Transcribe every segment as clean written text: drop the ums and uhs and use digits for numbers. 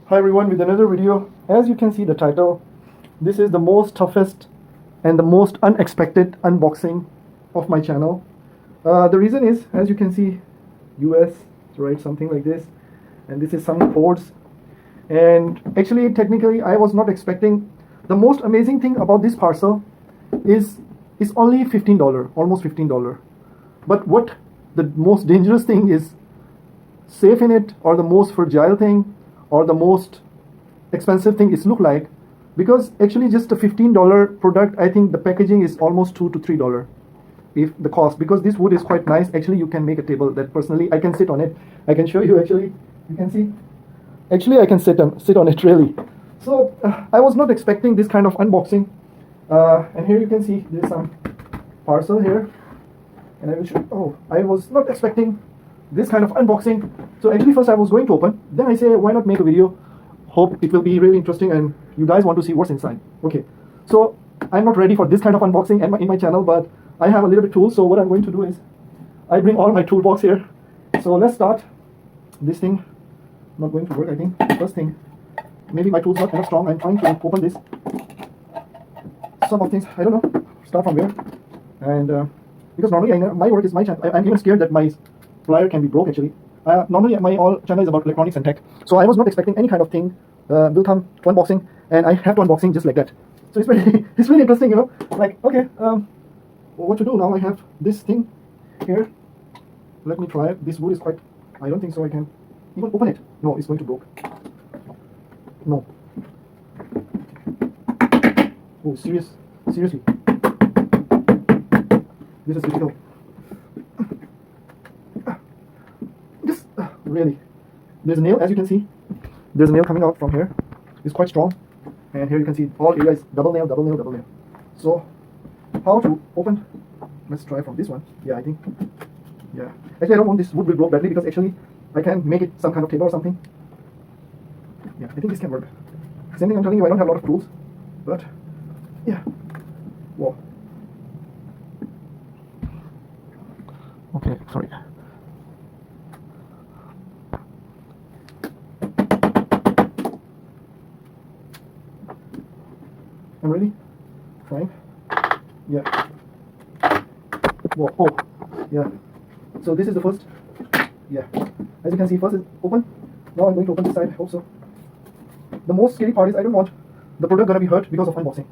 Hi everyone, with another video. As you can see the title, this is the most toughest and the most unexpected unboxing of my channel. The reason is, as you can see, US, right, something like this, and this is some codes. And actually, technically, I was not expecting. The most amazing thing about this parcel is only $15, almost $15. But what the most dangerous thing is, safe in it, or the most fragile thing, or the most expensive thing is look like, because actually just a $15 product, I think the packaging is almost $2 to $3 if the cost, because this wood is quite nice. Actually you can make a table that personally I can sit on it. I can show you. Actually you can see, actually I can sit on it really. So I was not expecting this kind of unboxing, and here you can see there's some parcel here, and I will show. Oh, I was not expecting this kind of unboxing. So actually first I was going to open, then I say why not make a video, hope it will be really interesting and you guys want to see what's inside. Okay, so I'm not ready for this kind of unboxing in my channel, but I have a little bit tools. So what I'm going to do is I bring all my toolbox here. So let's start. This thing not going to work, I think. First thing, maybe my tool's not enough strong. I'm trying to open this. Some of things I don't know, start from where. And because normally my work is my channel, I'm even scared that my plier can be broke actually. Normally my all channel is about electronics and tech, so I was not expecting any kind of thing will come to unboxing, and I have to unboxing just like that. So it's really it's really interesting, you know, like okay, what to do now. I have this thing here. Let me try it. This wood is quite, I don't think so I can even open it. No, it's going to broke. No. Oh, seriously, this is difficult. Really, there's a nail, as you can see. There's a nail coming out from here. It's quite strong, and here you can see all areas double nail. So how to open? Let's try from this one. Yeah, I think. Yeah, actually I don't want this wood will broke badly, because actually I can make it some kind of table or something. Yeah, I think this can work. Same thing, I'm telling you, I don't have a lot of tools, but yeah. Whoa. Okay, sorry. I'm ready. Trying. Yeah. Whoa. Oh. Yeah. So this is the first. Yeah. As you can see, first is open. Now I'm going to open this side. I hope so. The most scary part is I don't want the product gonna be hurt because of unboxing.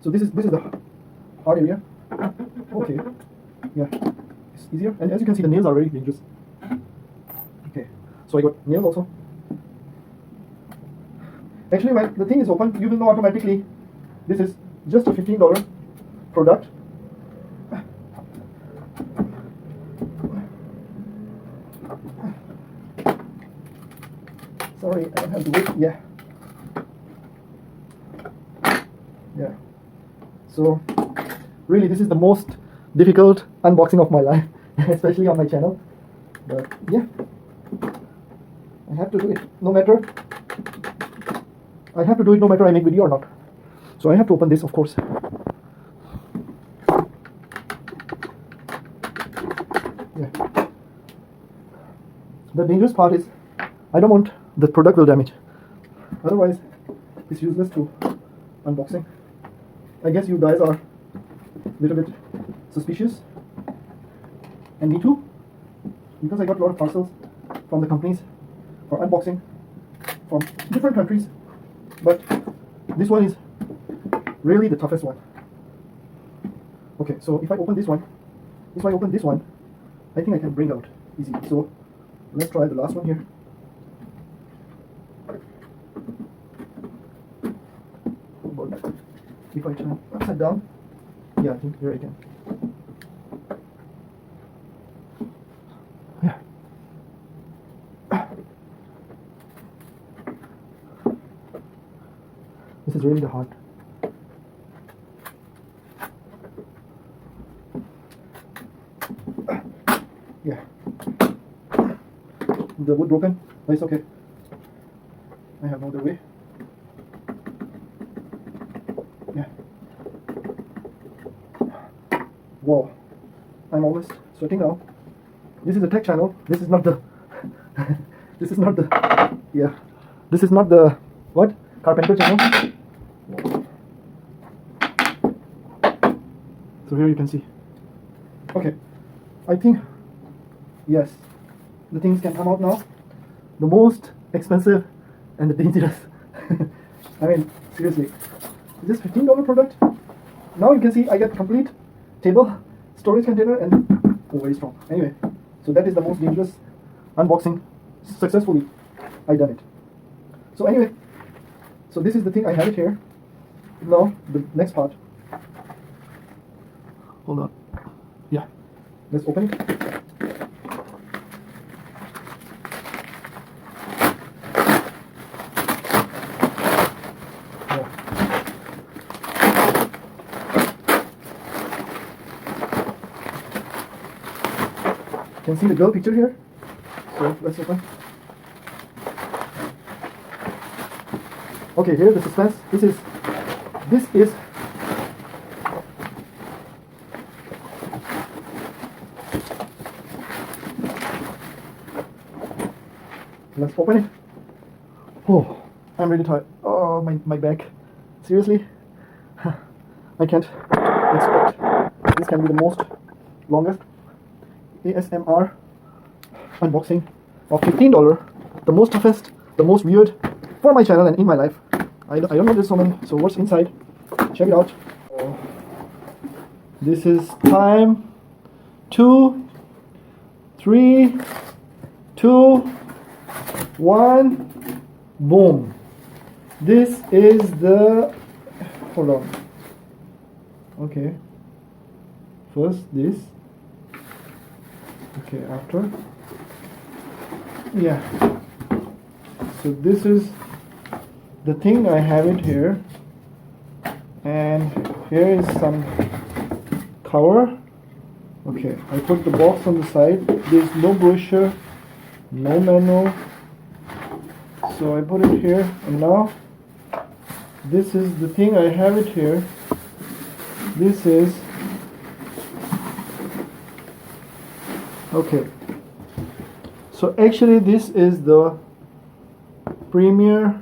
So this is the hard area. Okay. Yeah. It's easier. And as you can see, the nails are very dangerous. Okay. So I got nails also. Actually, when the thing is open, you will know automatically this is just a $15 product. Sorry, I don't have to wait. Yeah. Yeah. So really, this is the most difficult unboxing of my life, especially on my channel. But yeah, I have to do it no matter. I have to do it no matter I make video or not. So I have to open this, of course. Yeah. The dangerous part is I don't want the product will damage. Otherwise, it's useless to unboxing. I guess you guys are a little bit suspicious, and me too, because I got a lot of parcels from the companies for unboxing from different countries, but this one is really the toughest one. Okay, so if I open this one, I think I can bring out easy. So let's try the last one here. If I turn upside down, yeah, I think here I can. Yeah. This is really the hard. Yeah. The wood broken, but it's okay. I have no other way. Yeah. Whoa. I'm almost sweating now. This is a tech channel. This is not the this is not the, yeah, This is not the what carpenter channel. So here you can see. Okay, I think yes, the things can come out now. The most expensive and the dangerous. I mean, seriously, is this $15 product? Now you can see I get complete table, storage container, and oh, very strong. Anyway, so that is the most dangerous unboxing. Successfully, I done it. So anyway, so this is the thing. I have it here. Now the next part. Hold on. Yeah, let's open it. Can see the girl picture here. So let's open. Okay, here's the suspense. This is let's open it. Oh, I'm really tired. Oh, my back. Seriously, I can't expect this can be the most longest ASMR unboxing of $15, the most toughest, the most weird for my channel and in my life. I don't know, there's so many. So what's inside? Check it out. Oh. This is time 2, 3, 2, 1, boom. This is the, hold on. Okay. First this. Okay, after. Yeah. So this is the thing. I have it here, and here is some cover. Okay, I put the box on the side. There's no brochure, no manual, so I put it here. And now this is the thing. I have it here. This is okay. So actually this is the Premier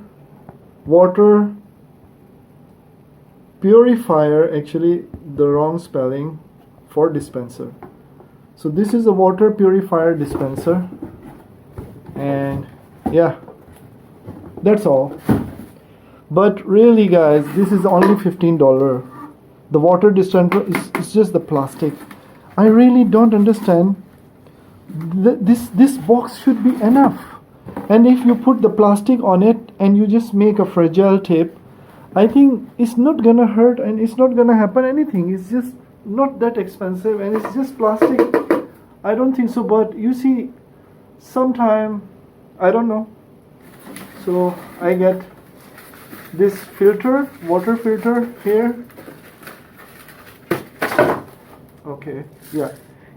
water purifier, actually the wrong spelling for dispenser. So this is a water purifier dispenser, and yeah, that's all. But really guys, this is only $15. The water dispenser is just the plastic. I really don't understand. This box should be enough. And if you put the plastic on it and you just make a fragile tape, I think it's not gonna hurt and it's not gonna happen anything. It's just not that expensive and it's just plastic. I don't think so, but you see, sometime, I don't know. So I get this filter, water filter here. Okay, yeah.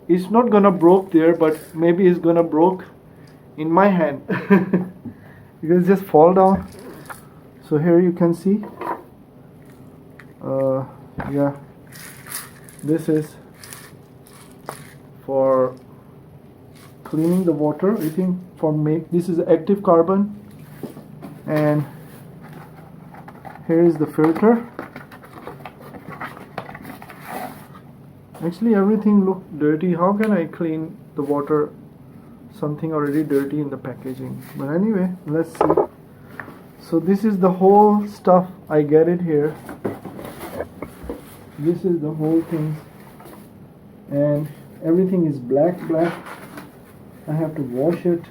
It's not gonna broke there, but maybe it's gonna broke in my hand. You can just fall down. So here you can see, yeah, this is for cleaning the water. I think for this is active carbon, and here is the filter. Actually everything look dirty. How can I clean the water? Something already dirty in the packaging. But anyway, let's see. So this is the whole stuff. I get it here. This is the whole thing, and everything is black. I have to wash it.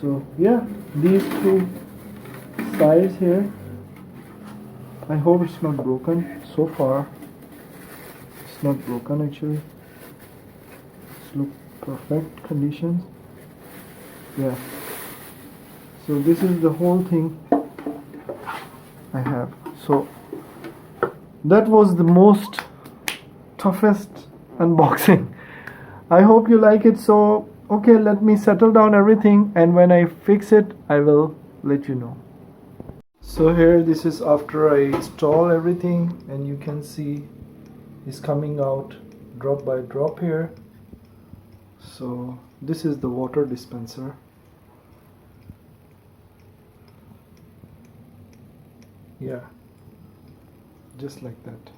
So yeah, these two sides here, I hope it's not broken. So far it's not broken actually. It's look perfect conditions. Yeah, so this is the whole thing I have. So that was the most toughest unboxing. I hope you like it. So okay, let me settle down everything, and when I fix it I will let you know. So here, this is after I install everything, and you can see it's coming out drop by drop here. So this is the water dispenser. Yeah, just like that.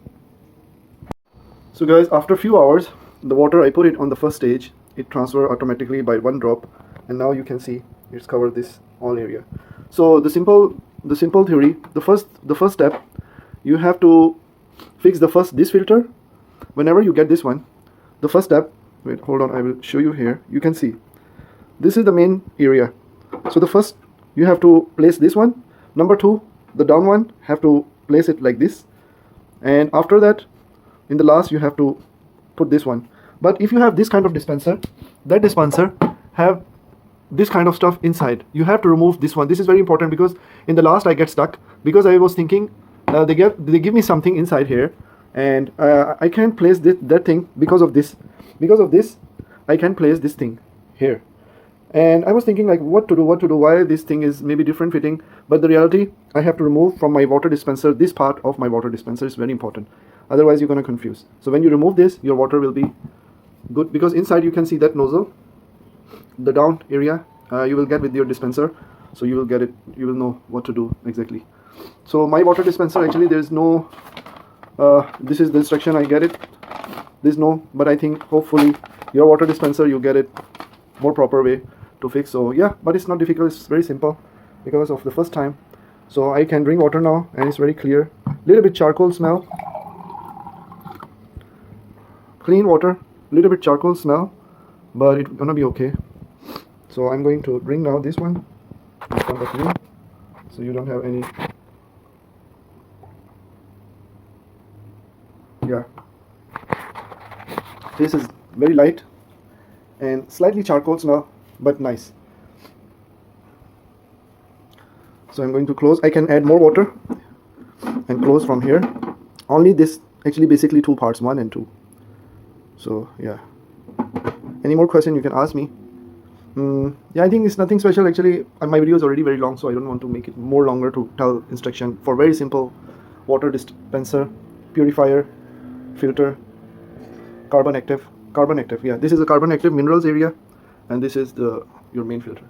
So guys, after a few hours, the water I put it on the first stage, it transfer automatically by one drop, and now you can see it's covered this all area. So the simple theory, the first step, you have to fix this filter. Whenever you get this one, the first step, wait, hold on, I will show you here. You can see this is the main area. So the first, you have to place this one. Number two, the down one, have to place it like this, and after that, in the last, you have to put this one. But if you have this kind of dispenser, that dispenser have this kind of stuff inside. You have to remove this one. This is very important because in the last I get stuck because I was thinking they give me something inside here, and I can't place that thing because of this. Because of this, I can place this thing here. And I was thinking like what to do, why this thing is maybe different fitting, but the reality, I have to remove from my water dispenser, this part of my water dispenser is very important. Otherwise you're going to confuse. So when you remove this, your water will be good, because inside you can see that nozzle, the down area, you will get with your dispenser. So you will get it, you will know what to do exactly. So my water dispenser, actually there is no, this is the instruction, I get it. There's no, but I think hopefully your water dispenser, you get it more proper way to fix. So yeah, but it's not difficult, it's very simple because of the first time. So I can drink water now and it's very clear. Little bit charcoal smell, clean water, little bit charcoal smell, but it's gonna be okay. So I'm going to drink now this one in front of you, so you don't have any. Yeah, this is very light and slightly charcoal smell, but nice. So I'm going to close. I can add more water and close from here. Only this, actually basically two parts, 1 and 2. So yeah, any more question you can ask me. Yeah, I think it's nothing special actually. My video is already very long, so I don't want to make it more longer to tell instruction for very simple water dispenser, purifier, filter, carbon active. Yeah, this is a carbon active minerals area, and this is your main filter.